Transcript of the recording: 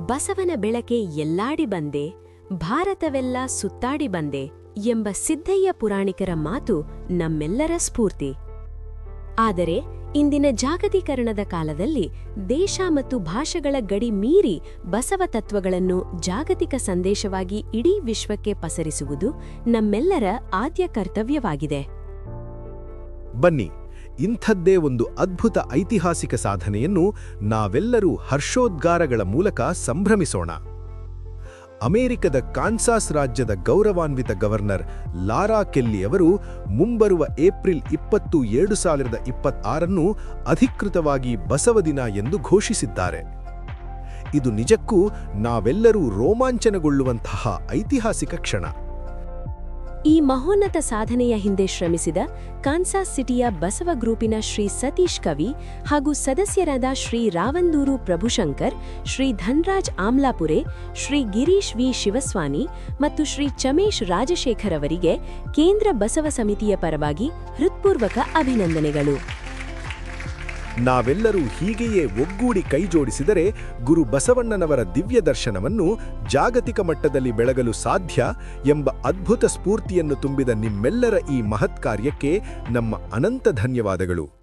ಬಸವನ ಬೆಳಕೆ ಎಲ್ಲಾಡಿ ಬಂದೆ, ಭಾರತವೆಲ್ಲ ಸುತ್ತಾಡಿ ಬಂದೆ ಎಂಬ ಸಿದ್ಧಯ್ಯ ಪುರಾಣಿಕರ ಮಾತು ನಮ್ಮೆಲ್ಲರ ಸ್ಫೂರ್ತಿ. ಆದರೆ ಇಂದಿನ ಜಾಗತೀಕರಣದ ಕಾಲದಲ್ಲಿ ದೇಶ ಮತ್ತು ಭಾಷೆಗಳ ಗಡಿ ಮೀರಿ ಬಸವ ತತ್ವಗಳನ್ನು ಜಾಗತಿಕ ಸಂದೇಶವಾಗಿ ಇಡೀ ವಿಶ್ವಕ್ಕೆ ಪಸರಿಸುವುದು ನಮ್ಮೆಲ್ಲರ ಆದ್ಯ ಕರ್ತವ್ಯವಾಗಿದೆ. ಬನ್ನಿ, ಇಂಥದ್ದೇ ಒಂದು ಅದ್ಭುತ ಐತಿಹಾಸಿಕ ಸಾಧನೆಯನ್ನು ನಾವೆಲ್ಲರೂ ಹರ್ಷೋದ್ಗಾರಗಳ ಮೂಲಕ ಸಂಭ್ರಮಿಸೋಣ. ಅಮೆರಿಕದ ಕಾನ್ಸಾಸ್ ರಾಜ್ಯದ ಗೌರವಾನ್ವಿತ ಗವರ್ನರ್ ಲಾರಾ ಕೆಲ್ಲಿ ಅವರು ಮುಂಬರುವ ಏಪ್ರಿಲ್ 20, 2026 ಅಧಿಕೃತವಾಗಿ ಬಸವ ದಿನ ಎಂದು ಘೋಷಿಸಿದ್ದಾರೆ. ಇದು ನಿಜಕ್ಕೂ ನಾವೆಲ್ಲರೂ ರೋಮಾಂಚನಗೊಳ್ಳುವಂತಹ ಐತಿಹಾಸಿಕ ಕ್ಷಣ. ಈ ಮಹೋನ್ನತ ಸಾಧನೆಯ ಹಿಂದೆ ಶ್ರಮಿಸಿದ ಕಾನ್ಸಾಸ್ ಸಿಟಿಯ ಬಸವ ಗ್ರೂಪಿನ ಶ್ರೀ ಸತೀಶ್ ಕವಿ ಹಾಗೂ ಸದಸ್ಯರಾದ ಶ್ರೀ ರಾವಂದೂರು ಪ್ರಭುಶಂಕರ್, ಶ್ರೀ ಧನ್ರಾಜ್ ಆಮ್ಲಾಪುರೆ, ಶ್ರೀ ಗಿರೀಶ್ ವಿ ಶಿವಸ್ವಾನಿ ಮತ್ತು ಶ್ರೀ ಚಮೇಶ್ ರಾಜಶೇಖರ್ ಅವರಿಗೆ ಕೇಂದ್ರ ಬಸವ ಸಮಿತಿಯ ಪರವಾಗಿ ಹೃತ್ಪೂರ್ವಕ ಅಭಿನಂದನೆಗಳು. ನಾವೆಲ್ಲರೂ ಹೀಗೆಯೇ ಒಗ್ಗೂಡಿ ಕೈಜೋಡಿಸಿದರೆ ಗುರು ಬಸವಣ್ಣನವರ ದಿವ್ಯ ದರ್ಶನವನ್ನು ಜಾಗತಿಕ ಮಟ್ಟದಲ್ಲಿ ಬೆಳಗಲು ಸಾಧ್ಯ ಎಂಬ ಅದ್ಭುತ ಸ್ಫೂರ್ತಿಯನ್ನು ತುಂಬಿದ ನಿಮ್ಮೆಲ್ಲರ ಈ ಮಹತ್ ಕಾರ್ಯಕ್ಕೆ ನಮ್ಮ ಅನಂತ ಧನ್ಯವಾದಗಳು.